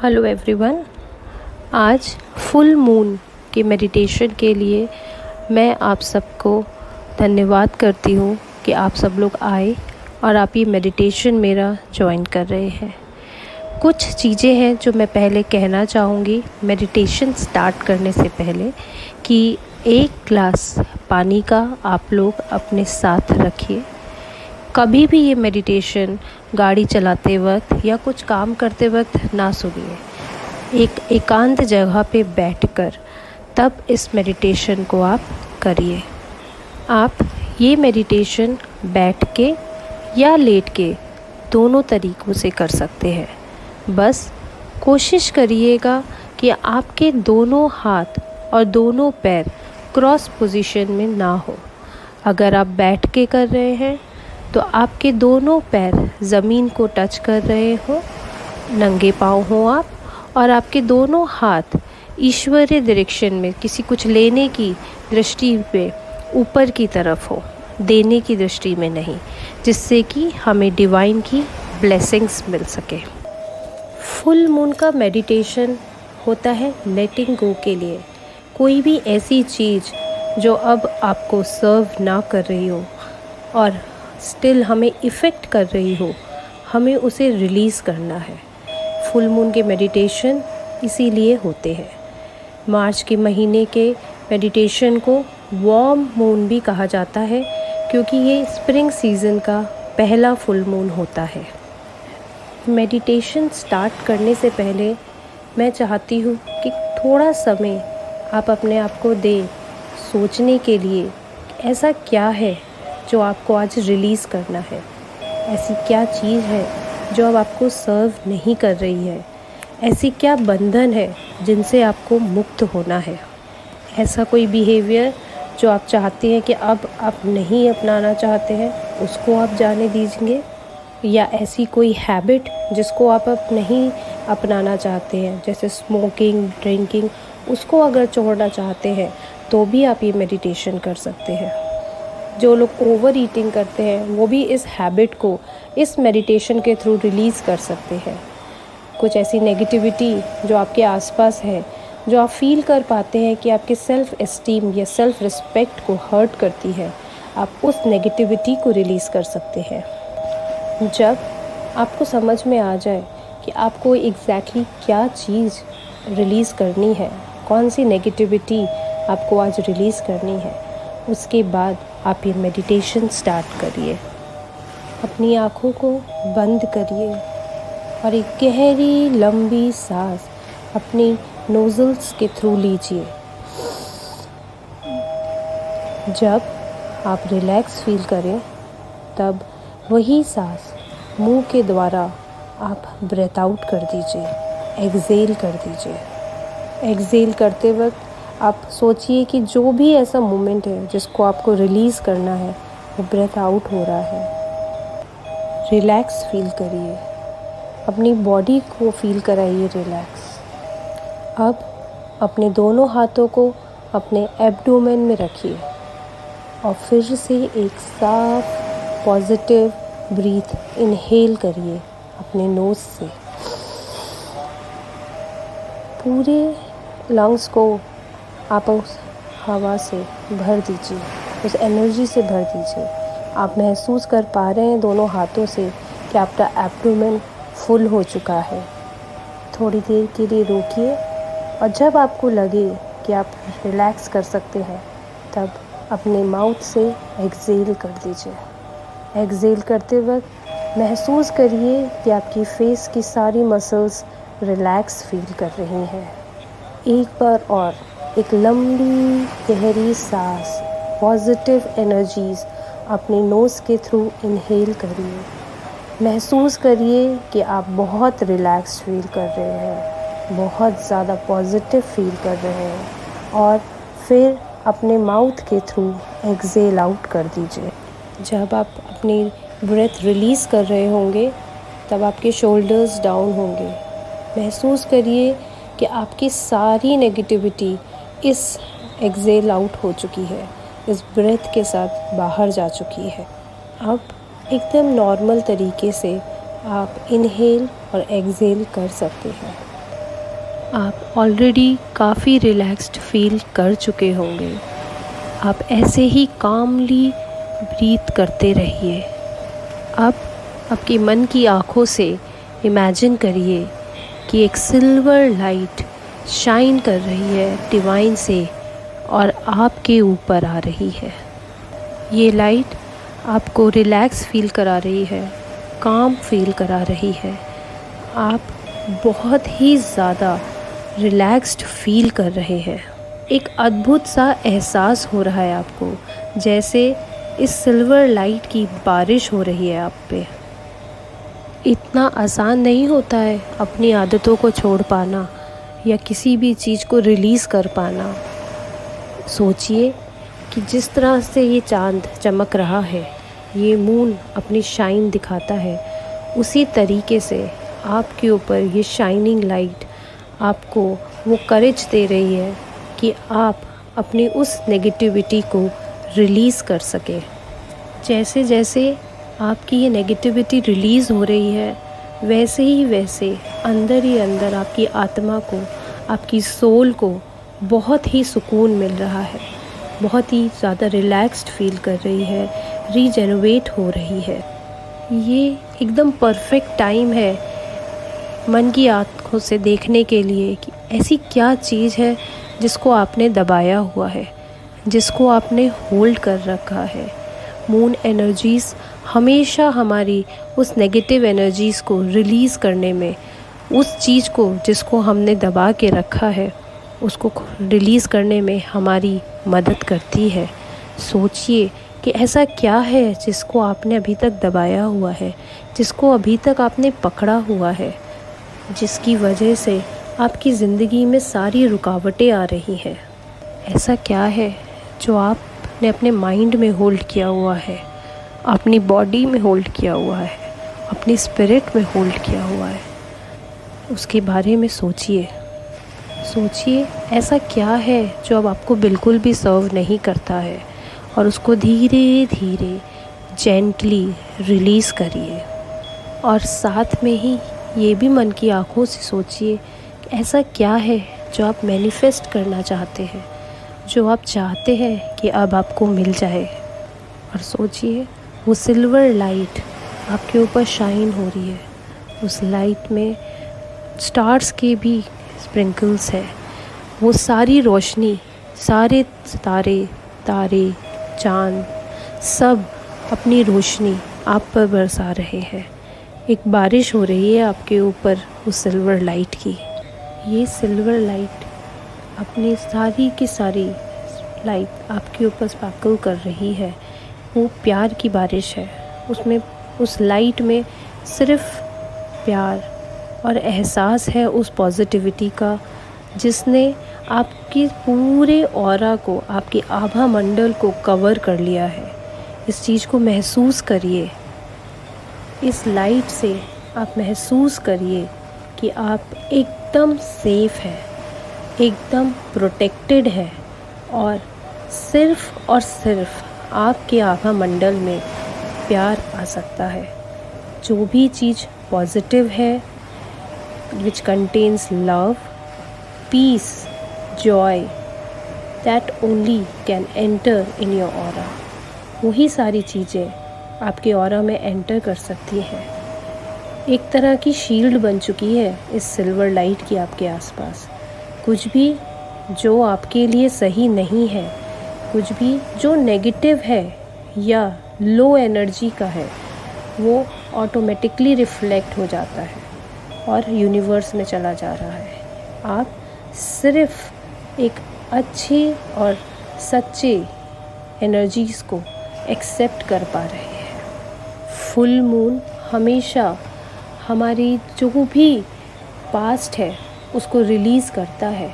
Hello everyone. आज full moon के meditation के लिए मैं आप सबको धन्यवाद करती हूँ कि आप सब लोग आए और आप ये मेडिटेशन मेरा ज्वाइन कर रहे हैं। कुछ चीज़ें हैं जो मैं पहले कहना चाहूँगी मेडिटेशन स्टार्ट करने से पहले कि एक ग्लास पानी का आप लोग अपने साथ रखिए। कभी भी ये मेडिटेशन गाड़ी चलाते वक्त या कुछ काम करते वक्त ना सुनिए। एक एकांत जगह पे बैठकर तब इस मेडिटेशन को आप करिए। आप ये मेडिटेशन बैठ के या लेट के दोनों तरीक़ों से कर सकते हैं। बस कोशिश करिएगा कि आपके दोनों हाथ और दोनों पैर क्रॉस पोजीशन में ना हो। अगर आप बैठ के कर रहे हैं तो आपके दोनों पैर ज़मीन को टच कर रहे हो, नंगे पाँव हो आप, और आपके दोनों हाथ ईश्वरीय डायरेक्शन में किसी कुछ लेने की दृष्टि पे ऊपर की तरफ हो, देने की दृष्टि में नहीं, जिससे कि हमें डिवाइन की ब्लेसिंग्स मिल सके। फुल मून का मेडिटेशन होता है लेटिंग गो के लिए। कोई भी ऐसी चीज़ जो अब आपको सर्व ना कर रही हो और स्टिल हमें इफ़ेक्ट कर रही हो, हमें उसे रिलीज़ करना है। फुल मून के मेडिटेशन इसीलिए होते हैं। मार्च के महीने के मेडिटेशन को वार्म मून भी कहा जाता है क्योंकि ये स्प्रिंग सीज़न का पहला फुल मून होता है। मेडिटेशन स्टार्ट करने से पहले मैं चाहती हूँ कि थोड़ा समय आप अपने आप को दें सोचने के लिए ऐसा क्या है जो आपको आज रिलीज़ करना है। ऐसी क्या चीज़ है जो अब आपको सर्व नहीं कर रही है। ऐसी क्या बंधन है जिनसे आपको मुक्त होना है। ऐसा कोई बिहेवियर जो आप चाहते हैं कि अब आप नहीं अपनाना चाहते हैं, उसको आप जाने दीजिए। या ऐसी कोई हैबिट जिसको आप अब नहीं अपनाना चाहते हैं, जैसे स्मोकिंग, ड्रिंकिंग, उसको अगर छोड़ना चाहते हैं तो भी आप ये मेडिटेशन कर सकते हैं। जो लोग ओवर ईटिंग करते हैं वो भी इस हैबिट को इस मेडिटेशन के थ्रू रिलीज़ कर सकते हैं। कुछ ऐसी नेगेटिविटी जो आपके आसपास है, जो आप फील कर पाते हैं कि आपके सेल्फ़ एस्टीम या सेल्फ़ रिस्पेक्ट को हर्ट करती है, आप उस नेगेटिविटी को रिलीज़ कर सकते हैं। जब आपको समझ में आ जाए कि आपको एग्जैक्टली क्या चीज़ रिलीज़ करनी है, कौन सी नेगेटिविटी आपको आज रिलीज़ करनी है, उसके बाद आप ये मेडिटेशन स्टार्ट करिए। अपनी आँखों को बंद करिए और एक गहरी लंबी सांस अपनी नोज़ल्स के थ्रू लीजिए। जब आप रिलैक्स फील करें तब वही सांस मुंह के द्वारा आप ब्रेथ आउट कर दीजिए, एक्सेल कर दीजिए। एक्सेल करते वक्त आप सोचिए कि जो भी ऐसा मोमेंट है जिसको आपको रिलीज़ करना है वो ब्रेथ आउट हो रहा है। रिलैक्स फील करिए, अपनी बॉडी को फील कराइए रिलैक्स। अब अपने दोनों हाथों को अपने एब्डोमेन में रखिए और फिर से एक साफ पॉजिटिव ब्रीथ इनहेल करिए अपने नोज़ से। पूरे लंग्स को आप उस हवा से भर दीजिए, उस एनर्जी से भर दीजिए। आप महसूस कर पा रहे हैं दोनों हाथों से कि आपका एब्डोमेन फुल हो चुका है। थोड़ी देर के लिए रोकिए और जब आपको लगे कि आप रिलैक्स कर सकते हैं तब अपने माउथ से एक्सेल कर दीजिए। एक्सेल करते वक्त महसूस करिए कि आपकी फेस की सारी मसल्स रिलैक्स फील कर रही हैं। एक बार और एक लंबी गहरी सांस पॉजिटिव एनर्जीज़ अपने नोज़ के थ्रू इनहेल करिए। महसूस करिए कि आप बहुत रिलैक्स फील कर रहे हैं, बहुत ज़्यादा पॉजिटिव फील कर रहे हैं और फिर अपने माउथ के थ्रू एक्सेल आउट कर दीजिए। जब आप अपनी ब्रेथ रिलीज़ कर रहे होंगे तब आपके शोल्डर्स डाउन होंगे। महसूस करिए कि आपकी सारी नेगेटिविटी इस एक्सेल आउट हो चुकी है, इस ब्रेथ के साथ बाहर जा चुकी है। अब एकदम नॉर्मल तरीके से आप इनहेल और एक्सेल कर सकते हैं। आप ऑलरेडी काफ़ी रिलैक्स्ड फील कर चुके होंगे। आप ऐसे ही कामली ब्रीथ करते रहिए। अब आपके मन की आँखों से इमेजिन करिए कि एक सिल्वर लाइट शाइन कर रही है डिवाइन से और आपके ऊपर आ रही है। ये लाइट आपको रिलैक्स फील करा रही है, काम फील करा रही है। आप बहुत ही ज़्यादा रिलैक्स्ड फील कर रहे हैं। एक अद्भुत सा एहसास हो रहा है आपको, जैसे इस सिल्वर लाइट की बारिश हो रही है आप पे। इतना आसान नहीं होता है अपनी आदतों को छोड़ पाना या किसी भी चीज़ को रिलीज़ कर पाना। सोचिए कि जिस तरह से ये चाँद चमक रहा है, ये मून अपनी शाइन दिखाता है, उसी तरीके से आपके ऊपर ये शाइनिंग लाइट आपको वो करेज दे रही है कि आप अपनी उस नेगेटिविटी को रिलीज़ कर सकें। जैसे जैसे आपकी ये नेगेटिविटी रिलीज़ हो रही है, वैसे ही वैसे अंदर ही अंदर आपकी आत्मा को, आपकी सोल को बहुत ही सुकून मिल रहा है, बहुत ही ज़्यादा रिलैक्स्ड फील कर रही है, रीजेनरेट हो रही है। ये एकदम परफेक्ट टाइम है मन की आँखों से देखने के लिए कि ऐसी क्या चीज़ है जिसको आपने दबाया हुआ है, जिसको आपने होल्ड कर रखा है। मून एनर्जीज़ हमेशा हमारी उस नेगेटिव एनर्जीज़ को रिलीज़ करने में, उस चीज़ को जिसको हमने दबा के रखा है उसको रिलीज़ करने में हमारी मदद करती है। सोचिए कि ऐसा क्या है जिसको आपने अभी तक दबाया हुआ है, जिसको अभी तक आपने पकड़ा हुआ है, जिसकी वजह से आपकी ज़िंदगी में सारी रुकावटें आ रही हैं। ऐसा क्या है जो आपने अपने माइंड में होल्ड किया हुआ है, अपनी बॉडी में होल्ड किया हुआ है, अपनी स्पिरिट में होल्ड किया हुआ है? उसके बारे में सोचिए। सोचिए ऐसा क्या है जो अब आपको बिल्कुल भी सर्व नहीं करता है, और उसको धीरे धीरे जेंटली रिलीज़ करिए। और साथ में ही ये भी मन की आँखों से सोचिए कि ऐसा क्या है जो आप मैनिफेस्ट करना चाहते हैं, जो आप चाहते हैं कि अब आपको मिल जाए। और सोचिए वो सिल्वर लाइट आपके ऊपर शाइन हो रही है, उस लाइट में स्टार्स के भी स्प्रिंकल्स है। वो सारी रोशनी, सारे सितारे, तारे, चाँद सब अपनी रोशनी आप पर बरसा रहे हैं। एक बारिश हो रही है आपके ऊपर उस सिल्वर लाइट की। ये सिल्वर लाइट अपनी सारी की सारी लाइट आपके ऊपर स्पार्कल कर रही है। वो प्यार की बारिश है। उसमें, उस लाइट में सिर्फ प्यार और एहसास है उस पॉजिटिविटी का, जिसने आपकी पूरे ऑरा को, आपके आभा मंडल को कवर कर लिया है। इस चीज़ को महसूस करिए। इस लाइट से आप महसूस करिए कि आप एकदम सेफ़ हैं, एकदम प्रोटेक्टेड है, और सिर्फ़ आपके आभा मंडल में प्यार आ सकता है। जो भी चीज़ पॉजिटिव है, which contains love, peace, joy, that only can enter in your aura. वही सारी चीज़ें आपके ऑरा में एंटर कर सकती हैं। एक तरह की शील्ड बन चुकी है इस सिल्वर लाइट की आपके आसपास। कुछ भी जो आपके लिए सही नहीं है, कुछ भी जो नेगेटिव है या लो एनर्जी का है, वो ऑटोमेटिकली रिफ्लेक्ट हो जाता है और यूनिवर्स में चला जा रहा है। आप सिर्फ एक अच्छी और सच्ची एनर्जीज़ को एक्सेप्ट कर पा रहे हैं। फुल मून हमेशा हमारी जो भी पास्ट है उसको रिलीज़ करता है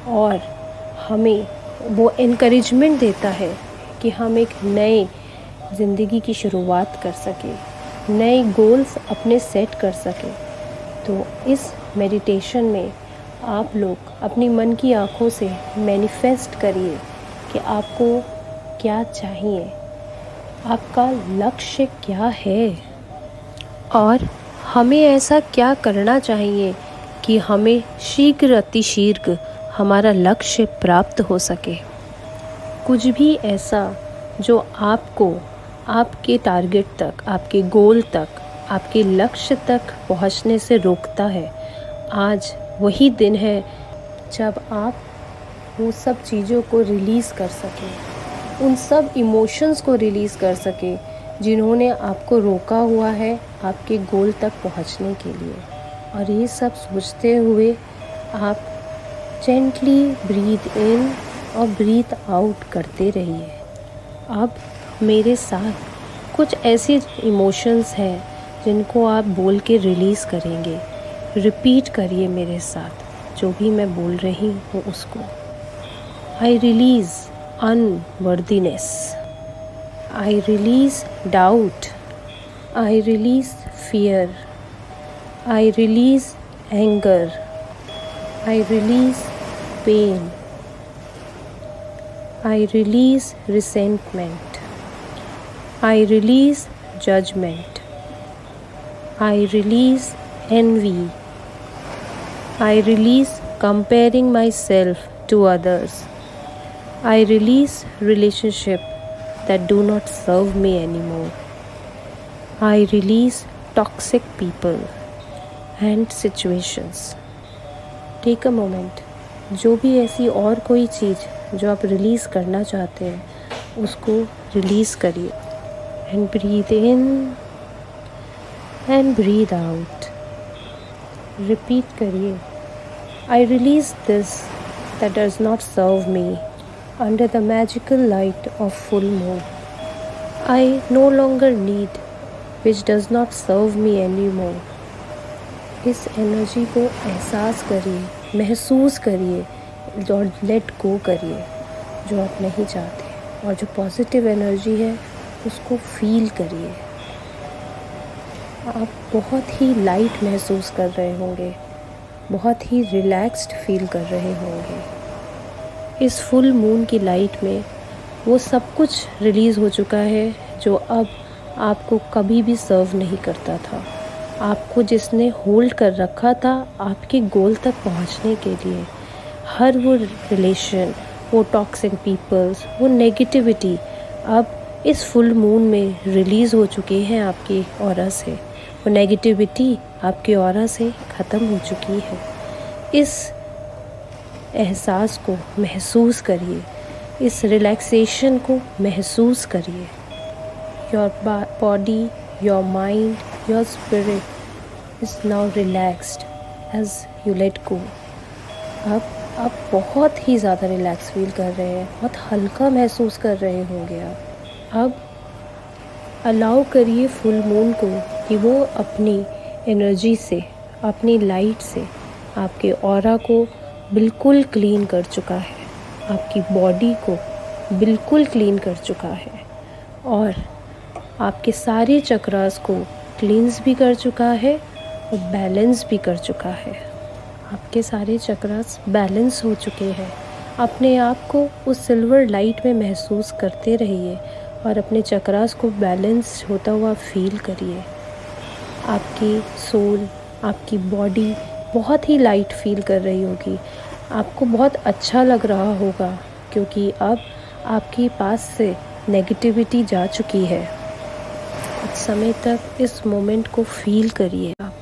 और हमें वो इनकरेजमेंट देता है कि हम एक नए ज़िंदगी की शुरुआत कर सकें, नए गोल्स अपने सेट कर सकें। तो इस मेडिटेशन में आप लोग अपनी मन की आँखों से मैनिफेस्ट करिए कि आपको क्या चाहिए, आपका लक्ष्य क्या है, और हमें ऐसा क्या करना चाहिए कि हमें शीघ्र अतिशीघ्र हमारा लक्ष्य प्राप्त हो सके। कुछ भी ऐसा जो आपको आपके टारगेट तक, आपके गोल तक, आपके लक्ष्य तक पहुंचने से रोकता है, आज वही दिन है जब आप वो सब चीज़ों को रिलीज़ कर सकें, उन सब इमोशंस को रिलीज़ कर सकें जिन्होंने आपको रोका हुआ है आपके गोल तक पहुंचने के लिए। और ये सब सोचते हुए आप जेंटली ब्रीथ इन और ब्रीथ आउट करते रहिए। अब मेरे साथ कुछ ऐसे इमोशंस हैं जिनको आप बोल के रिलीज़ करेंगे। रिपीट करिए मेरे साथ जो भी मैं बोल रही हूँ उसको। I release unworthiness. I release doubt. I release fear. I release anger. I release pain. I release resentment. I release judgment. I release envy. I release comparing myself to others. I release relationships that do not serve me anymore. I release toxic people and situations. Take a moment. जो भी ऐसी और कोई चीज़ जो आप release करना चाहते हैं उसको रिलीज़ करिए। And breathe in and breathe out. Repeat करिए। I release this that does not serve me. Under the magical light of full moon, I no longer need which does not serve me anymore. इस energy को एहसास करिए, महसूस करिए और let go करिए जो आप नहीं चाहते, और जो पॉजिटिव एनर्जी है उसको फील करिए। आप बहुत ही लाइट महसूस कर रहे होंगे, बहुत ही रिलैक्स्ड फील कर रहे होंगे। इस फुल मून की लाइट में वो सब कुछ रिलीज़ हो चुका है जो अब आपको कभी भी सर्व नहीं करता था। आपको जिसने होल्ड कर रखा था आपके गोल तक पहुंचने के लिए, हर वो रिलेशन, वो टॉक्सिक पीपल्स, वो नेगेटिविटी अब इस फुल मून में रिलीज़ हो चुकी है आपकी ऑरा से। वो नेगेटिविटी आपके ऑरा से ख़त्म हो चुकी है। इस एहसास को महसूस करिए, इस रिलैक्सेशन को महसूस करिए। Your body, your mind, your spirit is now relaxed as you let go. अब आप बहुत ही ज़्यादा रिलैक्स फील कर रहे हैं, बहुत हल्का महसूस कर रहे होंगे आप। अब अलाउ करिए फुल मून को कि वो अपनी एनर्जी से, अपनी लाइट से आपके ऑरा को बिल्कुल क्लीन कर चुका है, आपकी बॉडी को बिल्कुल क्लीन कर चुका है और आपके सारे चक्रास को क्लींस भी कर चुका है और बैलेंस भी कर चुका है। आपके सारे चक्रास बैलेंस हो चुके हैं। अपने आप को उस सिल्वर लाइट में महसूस करते रहिए और अपने चक्रास को बैलेंस होता हुआ फील करिए। आपकी सोल, आपकी बॉडी बहुत ही लाइट फील कर रही होगी, आपको बहुत अच्छा लग रहा होगा क्योंकि अब आपके पास से नेगेटिविटी जा चुकी है। कुछ समय तक इस मोमेंट को फील करिए आप।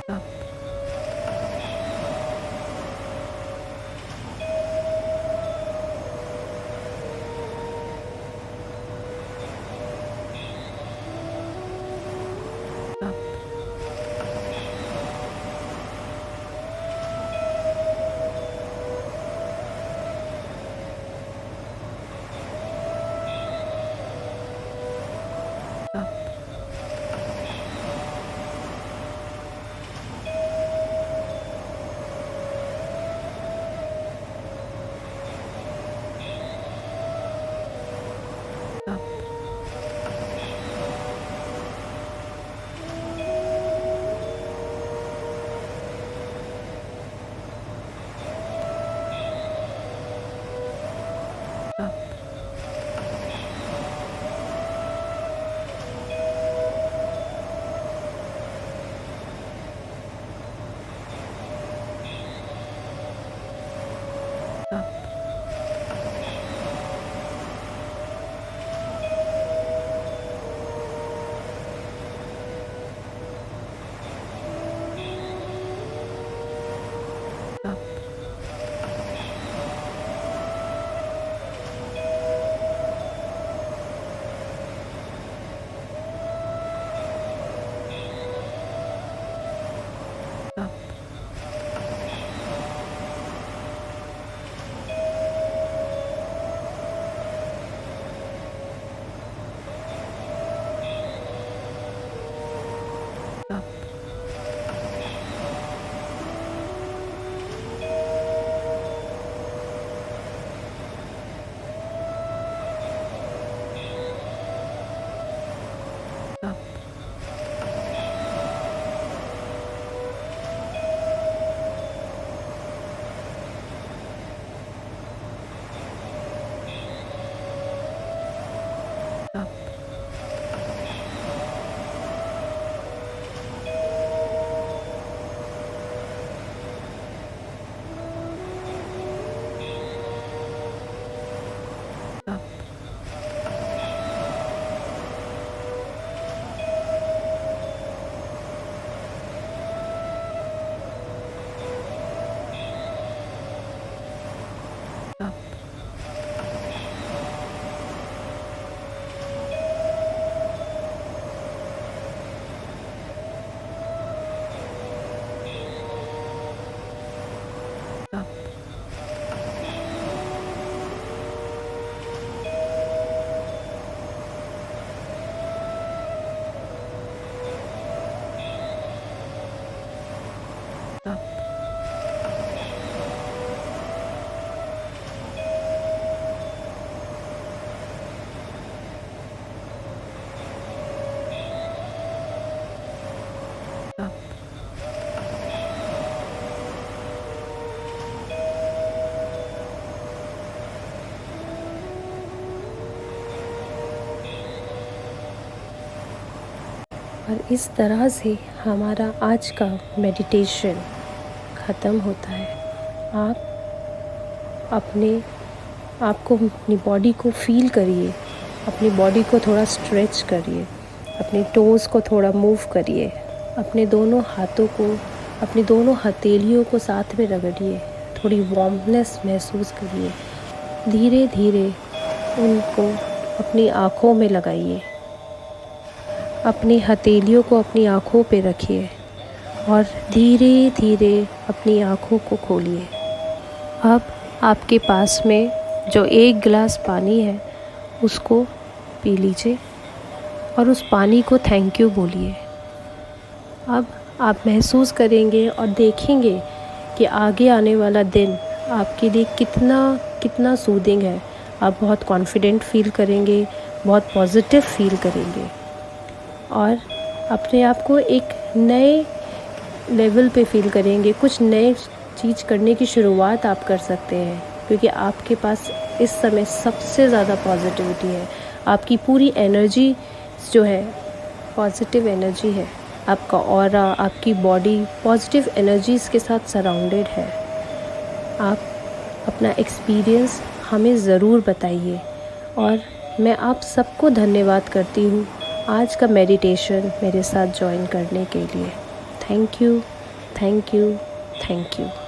और इस तरह से हमारा आज का मेडिटेशन ख़त्म होता है। आप अपनी बॉडी को फील करिए, अपनी बॉडी को थोड़ा स्ट्रेच करिए, अपनी टोज़ को थोड़ा मूव करिए, अपने दोनों हाथों को, अपनी दोनों हथेलियों को साथ में रगड़िए, थोड़ी वार्मनेस महसूस करिए। धीरे धीरे उनको अपनी आँखों में लगाइए, अपनी हथेलियों को अपनी आँखों पे रखिए और धीरे धीरे अपनी आँखों को खोलिए। अब आपके पास में जो 1 गिलास पानी है उसको पी लीजिए और उस पानी को थैंक यू बोलिए। अब आप महसूस करेंगे और देखेंगे कि आगे आने वाला दिन आपके लिए कितना सूदिंग है। आप बहुत कॉन्फिडेंट फील करेंगे, बहुत पॉजिटिव फील करेंगे और अपने आप को एक नए लेवल पे फील करेंगे। कुछ नए चीज़ करने की शुरुआत आप कर सकते हैं क्योंकि आपके पास इस समय सबसे ज़्यादा पॉजिटिविटी है। आपकी पूरी एनर्जी जो है पॉजिटिव एनर्जी है। आपका ऑरा, आपकी बॉडी पॉजिटिव एनर्जीज़ के साथ सराउंडेड है। आप अपना एक्सपीरियंस हमें ज़रूर बताइए और मैं आप सबको धन्यवाद करती हूँ आज का मेडिटेशन मेरे साथ ज्वाइन करने के लिए। Thank you. Thank you, thank you.